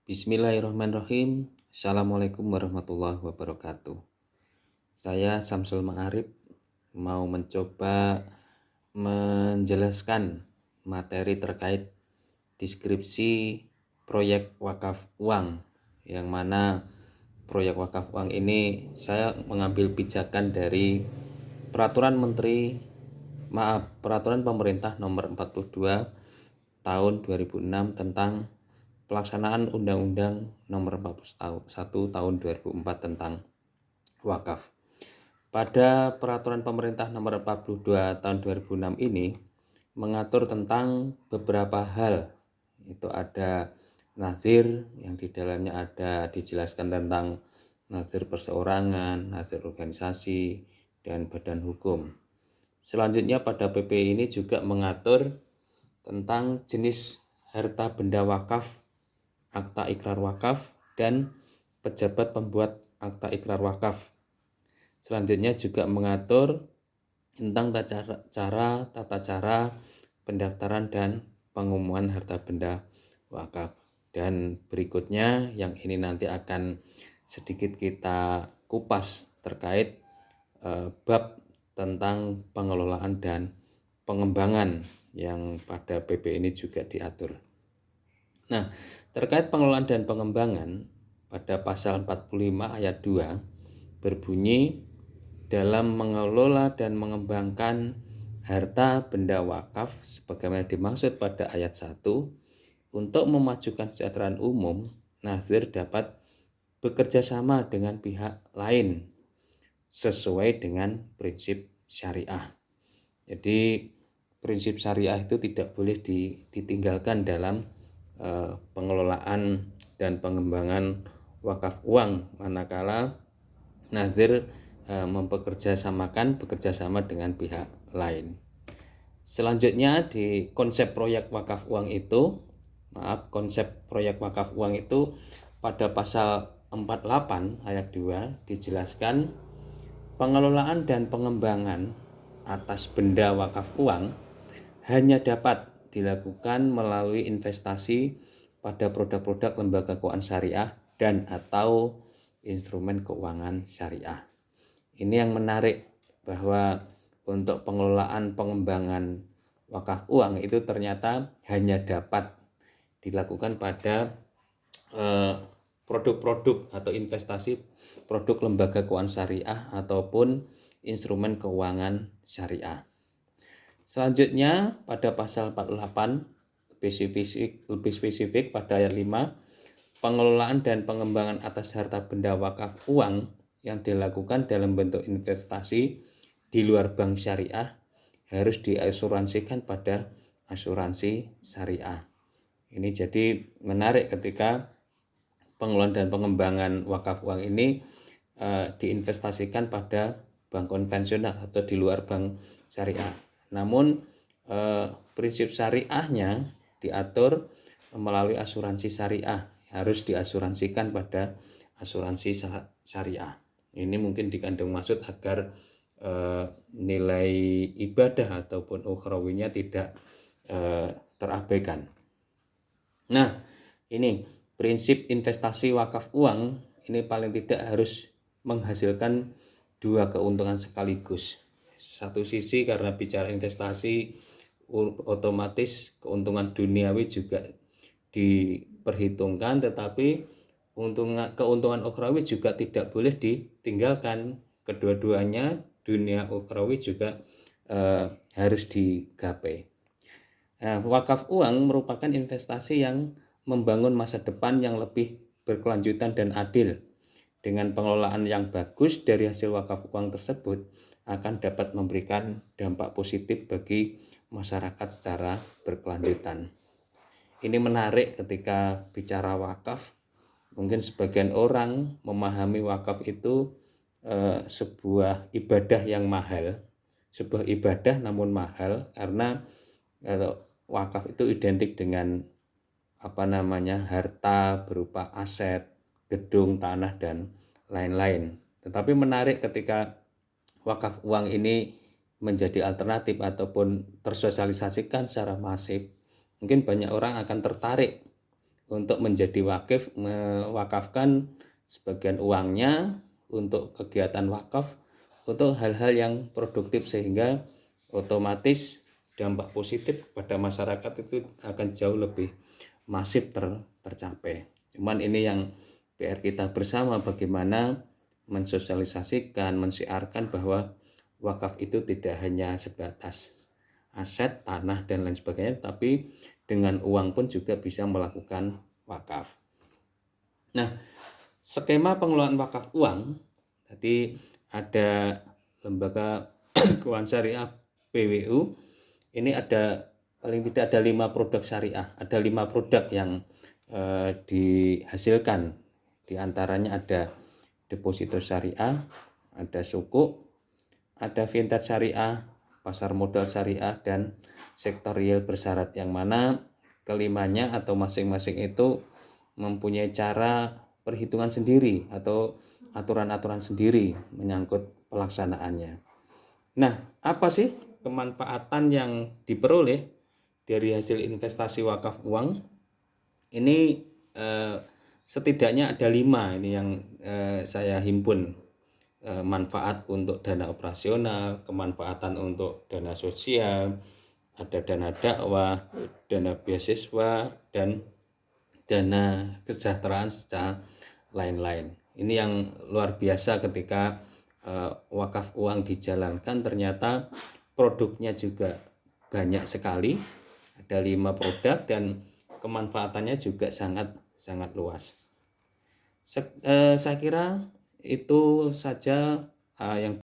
Bismillahirrahmanirrahim. Assalamualaikum warahmatullahi wabarakatuh. Saya Samsul Ma'arif mau mencoba menjelaskan materi terkait deskripsi proyek wakaf uang, yang mana proyek wakaf uang ini saya mengambil pijakan dari Peraturan Pemerintah Nomor 42 Tahun 2006 tentang pelaksanaan Undang-Undang Nomor 41 Tahun 2004 tentang wakaf. Pada Peraturan Pemerintah Nomor 42 Tahun 2006 ini mengatur tentang beberapa hal. Itu ada nazir, yang di dalamnya ada dijelaskan tentang nazir perseorangan, nazir organisasi, dan badan hukum. Selanjutnya pada PP ini juga mengatur tentang jenis harta benda wakaf, akta ikrar wakaf, dan pejabat pembuat akta ikrar wakaf. Selanjutnya juga mengatur tentang tata cara pendaftaran dan pengumuman harta benda wakaf. Dan berikutnya yang ini nanti akan sedikit kita kupas terkait bab tentang pengelolaan dan pengembangan yang pada PP ini juga diatur. Nah, terkait pengelolaan dan pengembangan pada pasal 45 ayat 2 berbunyi, dalam mengelola dan mengembangkan harta benda wakaf sebagaimana dimaksud pada ayat 1, untuk memajukan kesejahteraan umum, nazir dapat bekerja sama dengan pihak lain sesuai dengan prinsip syariah. Jadi prinsip syariah itu tidak boleh ditinggalkan dalam pengelolaan dan pengembangan wakaf uang, manakala nazir bekerja sama dengan pihak lain. Selanjutnya di konsep proyek wakaf uang itu, pada pasal 48 ayat 2 dijelaskan pengelolaan dan pengembangan atas benda wakaf uang hanya dapat dilakukan melalui investasi pada produk-produk lembaga keuangan syariah dan atau instrumen keuangan syariah. Ini yang menarik, bahwa untuk pengelolaan pengembangan wakaf uang itu ternyata hanya dapat dilakukan pada produk-produk atau investasi produk lembaga keuangan syariah ataupun instrumen keuangan syariah. Selanjutnya pada pasal 48 lebih spesifik pada ayat 5, pengelolaan dan pengembangan atas harta benda wakaf uang yang dilakukan dalam bentuk investasi di luar bank syariah harus diasuransikan pada asuransi syariah. Ini jadi menarik ketika pengelolaan dan pengembangan wakaf uang ini diinvestasikan pada bank konvensional atau di luar bank syariah. Namun prinsip syariahnya diatur melalui asuransi syariah, harus diasuransikan pada asuransi syariah. Ini mungkin dikandung maksud agar nilai ibadah ataupun ukhrawinya tidak terabaikan. Nah, ini prinsip investasi wakaf uang ini paling tidak harus menghasilkan dua keuntungan sekaligus. Satu sisi karena bicara investasi, otomatis keuntungan duniawi juga diperhitungkan, tetapi keuntungan ukhrawi juga tidak boleh ditinggalkan. Kedua-duanya, dunia ukhrawi juga harus digapai. Nah, wakaf uang merupakan investasi yang membangun masa depan yang lebih berkelanjutan dan adil. Dengan pengelolaan yang bagus dari hasil wakaf uang tersebut akan dapat memberikan dampak positif bagi masyarakat secara berkelanjutan. Ini menarik ketika bicara wakaf. Mungkin sebagian orang memahami wakaf itu sebuah ibadah yang mahal, sebuah ibadah namun mahal, karena wakaf itu identik dengan harta berupa aset, gedung, tanah, dan lain-lain. Tetapi menarik ketika wakaf uang ini menjadi alternatif ataupun tersosialisasikan secara masif, mungkin banyak orang akan tertarik untuk menjadi wakif, mewakafkan sebagian uangnya untuk kegiatan wakaf, untuk hal-hal yang produktif, sehingga otomatis dampak positif pada masyarakat itu akan jauh lebih masif tercapai. Cuman ini yang PR kita bersama, bagaimana mensosialisasikan, mensiarkan bahwa wakaf itu tidak hanya sebatas aset, tanah, dan lain sebagainya, tapi dengan uang pun juga bisa melakukan wakaf. Nah, skema pengelolaan wakaf uang, tadi ada lembaga keuangan syariah PWU, ini ada paling tidak ada 5 produk syariah, ada 5 produk yang dihasilkan. Di antaranya ada deposito syariah, ada sukuk, ada vintage syariah, pasar modal syariah, dan sektor real bersyarat, yang mana kelimanya atau masing-masing itu mempunyai cara perhitungan sendiri atau aturan-aturan sendiri menyangkut pelaksanaannya. Nah, apa sih kemanfaatan yang diperoleh dari hasil investasi wakaf uang? Ini setidaknya ada 5 ini yang saya himpun. Manfaat untuk dana operasional, kemanfaatan untuk dana sosial, ada dana dakwah, dana beasiswa, dan dana kesejahteraan secara lain-lain. Ini yang luar biasa ketika wakaf uang dijalankan, ternyata produknya juga banyak sekali, ada 5 produk, dan kemanfaatannya juga sangat luas. Saya kira itu saja yang